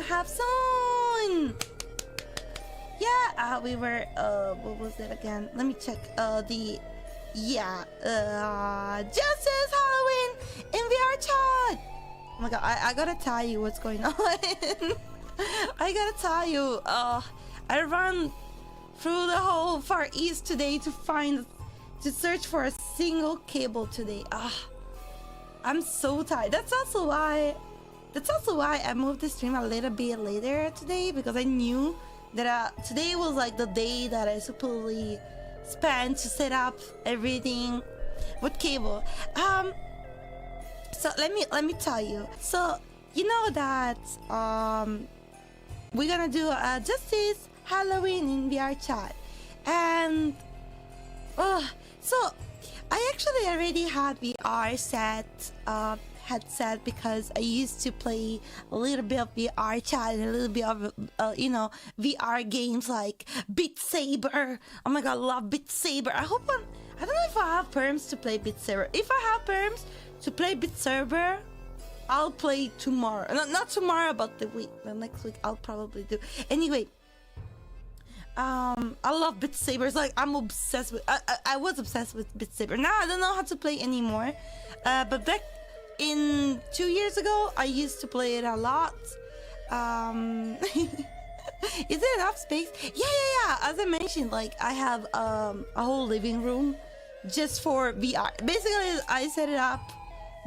gonna have soon. Yeah, we were what was it again? Let me check. Justice Halloween in VR chat. Oh my god, I gotta tell you what's going on. I gotta tell you, I ran through the whole Far East today to search for a single cable today. I'm so tired. That's also why I moved the stream a little bit later today, because I knew that today was like the day that I supposedly spent to set up everything with cable. So let me tell you. So you know that we're gonna do a Justice Halloween in VR chat, and so I actually already had VR headset, because I used to play a little bit of VR chat and a little bit of VR games like Beat Saber. Oh my god, I love Beat Saber. I don't know if I have perms to play Beat Saber. If I have perms to play Beat Saber, I'll play tomorrow. Not tomorrow, but the next week I'll probably do. Anyway, I love Beat Saber. It's like I'm obsessed with. I was obsessed with Beat Saber. Now I don't know how to play anymore. But back in 2 years ago, I used to play it a lot. Is there enough space? Yeah. As I mentioned, like I have a whole living room just for VR. Basically, I set it up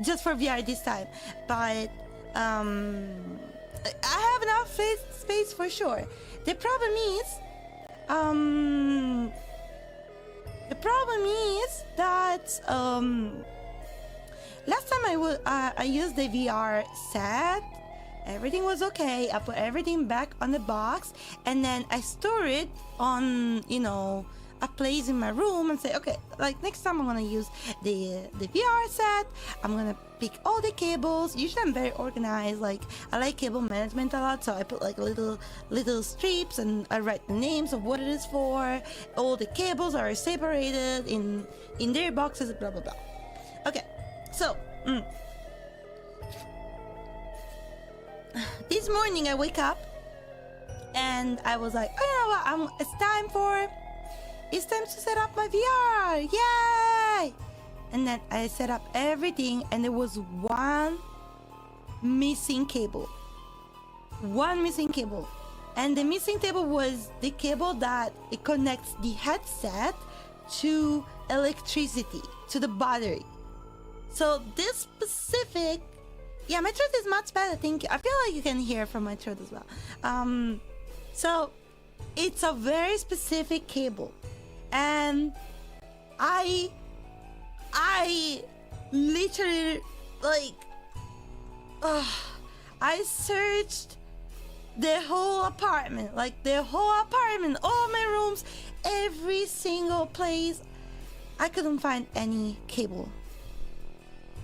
just for VR this time. But I have enough space for sure. The problem is that last time I used the VR set, everything was okay. I put everything back on the box, and then I store it on a place in my room and say, okay, like next time I'm gonna use the VR set. I'm gonna pick all the cables. Usually I'm very organized. Like I like cable management a lot, so I put like little strips and I write the names of what it is for. All the cables are separated in their boxes, blah blah blah. Okay, so this morning I wake up and I was like, oh, you know what? It's time to set up my VR. Yay! And then I set up everything, and there was one missing cable. And the missing cable was the cable that it connects the headset to electricity, to the battery. So this specific, yeah, my throat is much better, thank you. I feel like you can hear from my throat as well. So it's a very specific cable, and I literally I searched the whole apartment, all my rooms, every single place. I couldn't find any cable.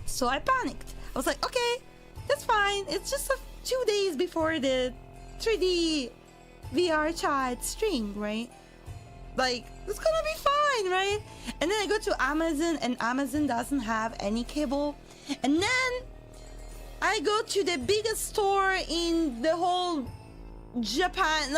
So I panicked. I was like, okay, that's fine. It's just 2 days before the 3D VR chat stream, right? Like, it's gonna be fine, right? And then I go to Amazon, and Amazon doesn't have any cable. And then I go to the biggest store in the whole Japan.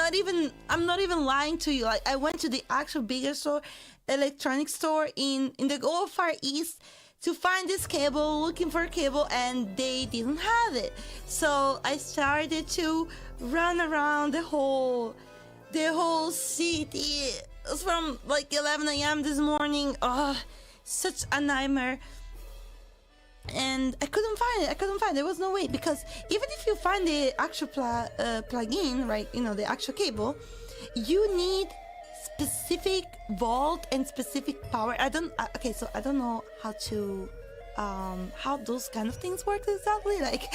I'm not even lying to you. Like, I went to the actual biggest store, electronic store in the whole Far East to find this cable, looking for a cable, and they didn't have it. So I started to run around the whole city. It was from like 11 a.m. this morning. Such a nightmare. And I couldn't find it. There was no way, because even if you find the actual plug-in, right, the actual cable, you need specific volt and specific power. I don't know how those kind of things work exactly. Like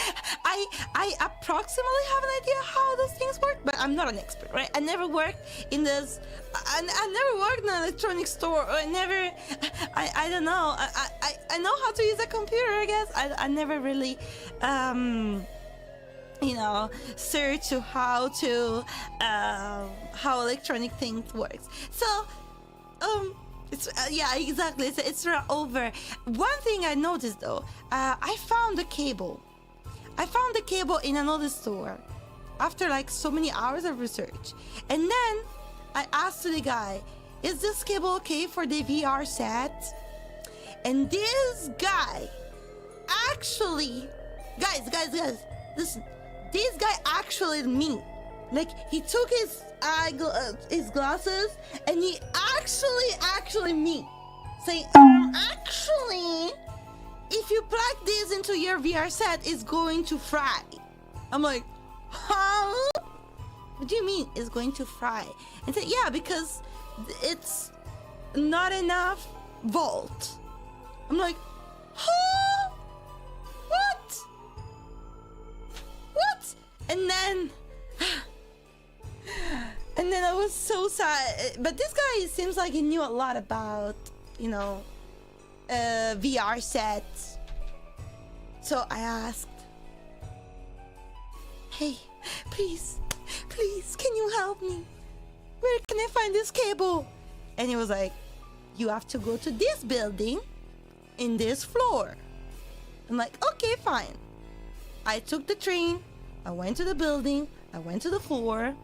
I approximately have an idea how those things work, but I'm not an expert, right? I never worked in this. I never worked in an electronic store. Or I don't know. I know how to use a computer, I guess. I never really search to how electronic things works. So it's yeah, exactly, it's over. One thing I noticed though, I found the cable in another store, after like so many hours of research. And then I asked the guy, is this cable okay for the VR set? And this guy actually, guys, listen, this guy actually me. Like, he took his glasses and he actually me saying, actually, if you plug this into your VR set, it's going to fry. I'm like, huh? What do you mean it's going to fry? And said, yeah, because it's not enough volt. I'm like, huh? What? And then I was so sad. But this guy seems like he knew a lot about, you know, VR sets. So I asked, hey, please, can you help me? Where can I find this cable? And he was like, you have to go to this building in this floor. I'm like, okay, fine. I took the train, I went to the building, I went to the floor,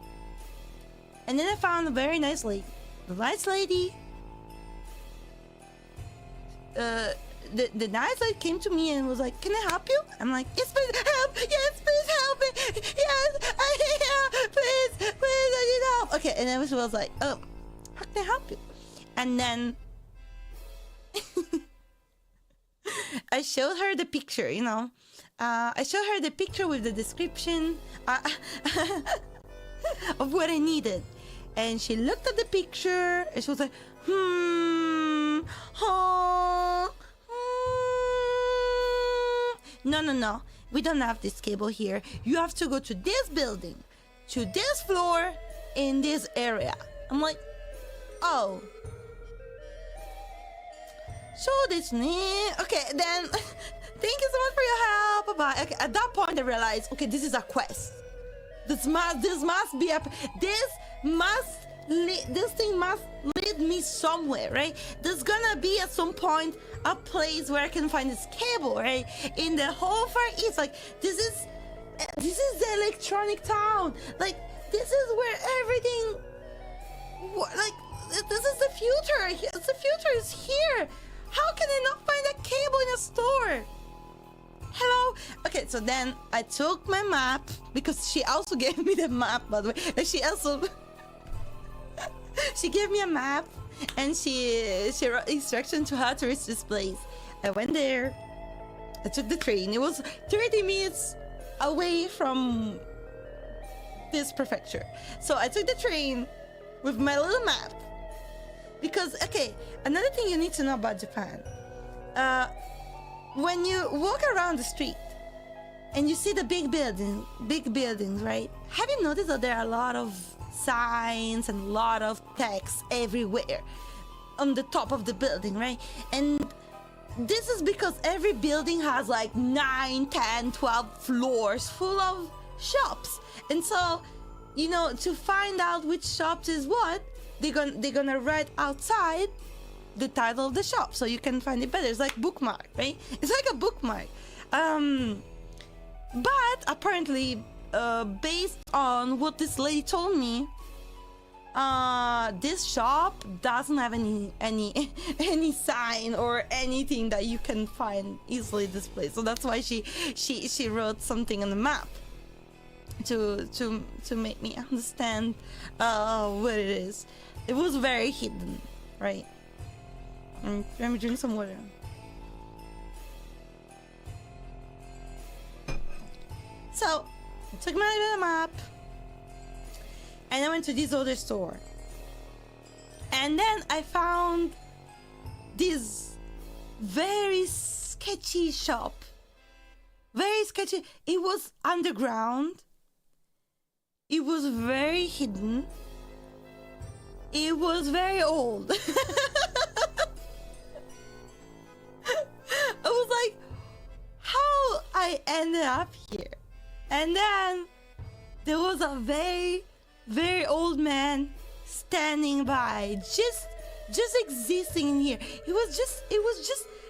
and then I found a very nice lady. The nice lady, the nice lady came to me and was like, can I help you? I'm like, yes, please help. Yes, please help me. Yes, please, I need help. Okay, and then she was like, oh, how can I help you? And then I showed her the picture, you know. I showed her the picture with the description of what I needed. And she looked at the picture and she was like, no, we don't have this cable here. You have to go to this building, to this floor, in this area. I'm like, oh. So this, okay, then thank you so much for your help. Bye. Okay, at that point I realized, okay, this is a quest. This must be a, this thing must lead me somewhere, right? There's gonna be at some point a place where I can find this cable, right? In the whole Far East, like this is the electronic town. Like this is where everything, like this is the future. The future is here. How can I not find a cable in a store? Hello? Okay, so then I took my map, because she also gave me the map, by the way. And she also she gave me a map and she wrote instructions to how to reach this place. I went there. I took the train. It was 30 minutes away from this prefecture. So I took the train with my little map. Because, okay, another thing you need to know about Japan. When you walk around the street and you see the big buildings, right? Have you noticed that there are a lot of signs and a lot of text everywhere on the top of the building, right? And this is because every building has like 9, 10, 12 floors full of shops. And so, you know, to find out which shops is what, they're gonna write outside the title of the shop so you can find it better. It's like bookmark, right? It's like a bookmark. But apparently, based on what this lady told me, this shop doesn't have any sign or anything that you can find easily displayed. So that's why she wrote something on the map to make me understand what it is. It was very hidden, right? Let me drink some water. So I took my little map and I went to this other store. And then I found this very sketchy shop. Very sketchy. It was underground. It was very hidden. It was very old. I was like, how I ended up here? And then there was a very, very old man standing by, just existing in here. It was just,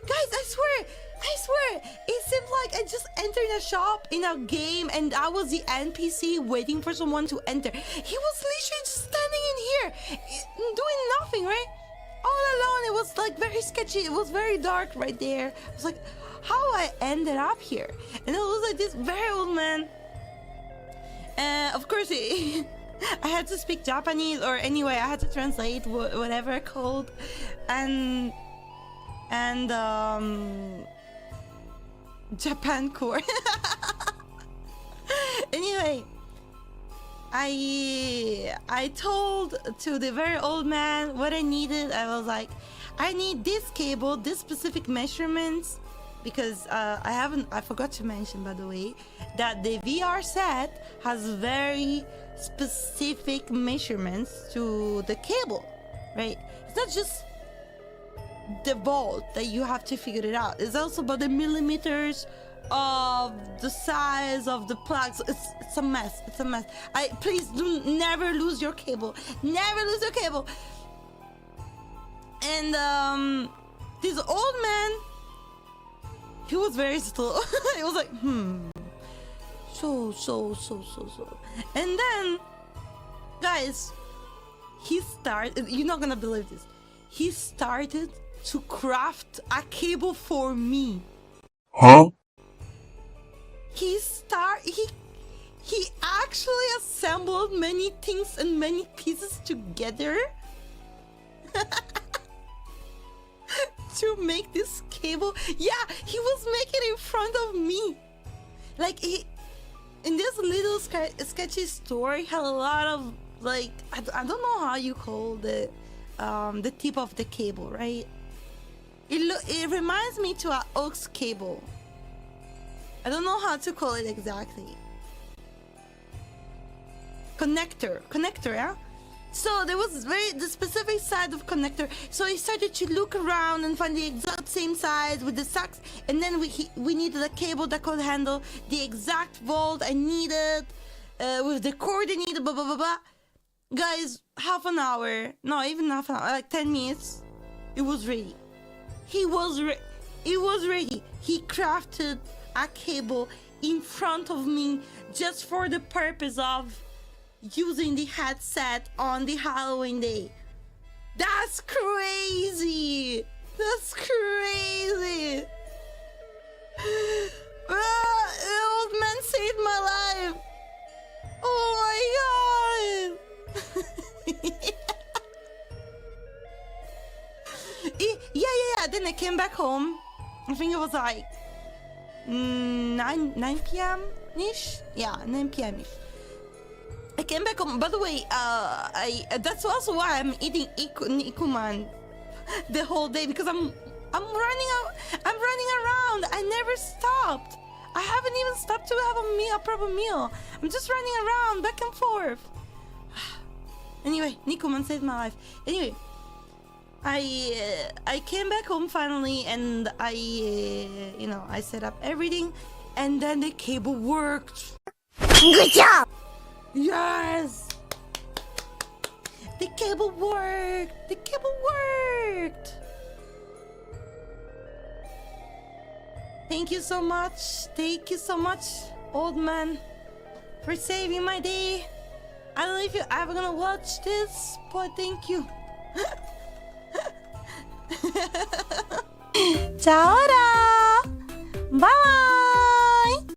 guys, I swear, I swear, it seemed like I just entered a shop in a game and I was the NPC waiting for someone to enter. He was literally just standing in here, doing nothing, right? All alone. It was like very sketchy. It was very dark right there. I was like, how I ended up here? And it was like this very old man. Of course, I had to speak Japanese, or anyway, I had to translate whatever code, and Japan core. Anyway, I told to the very old man what I needed. I was like, I need this cable, this specific measurements, because I forgot to mention, by the way, that the VR set has very specific measurements to the cable, right? It's not just the volt that you have to figure it out. It's also about the millimeters of the size of the plugs. It's a mess. It's a mess. Please never lose your cable. Never lose your cable. And this old man, he was very slow. It was like, so. And then, guys, he started, you're not gonna believe this. He started to craft a cable for me. Huh? He actually assembled many things and many pieces together to make this cable. Yeah, he was making it in front of me. Like, in this little sketchy store, he had a lot of, like, I don't know how you call the tip of the cable, right? It reminds me to an aux cable. I don't know how to call it exactly. Connector, yeah? So there was the specific side of connector. So I started to look around and find the exact same size with the socks. And then we needed a cable that could handle the exact volt I needed, with the cord I needed, blah, blah, blah, blah. Guys, half an hour, no, even half an hour, like 10 minutes, it was ready. It was ready. He crafted a cable in front of me just for the purpose of using the headset on the Halloween day. That's crazy. That's crazy. The old man saved my life. Oh my god. Yeah. Then I came back home. I think it was like 9 p.m. ish. Yeah, 9 p.m. ish. I came back home. By the way, that's also why I'm eating ikuman the whole day, because I'm running around. I never stopped. I haven't even stopped to have a proper meal. I'm just running around back and forth. Anyway, Nikuman saved my life. Anyway, I came back home finally, and I set up everything, and then the cable worked. Good job! Yes! The cable worked! The cable worked! Thank you so much. Thank you so much, old man, for saving my day. I don't know if you're ever gonna watch this, but thank you. Ciao! Bye!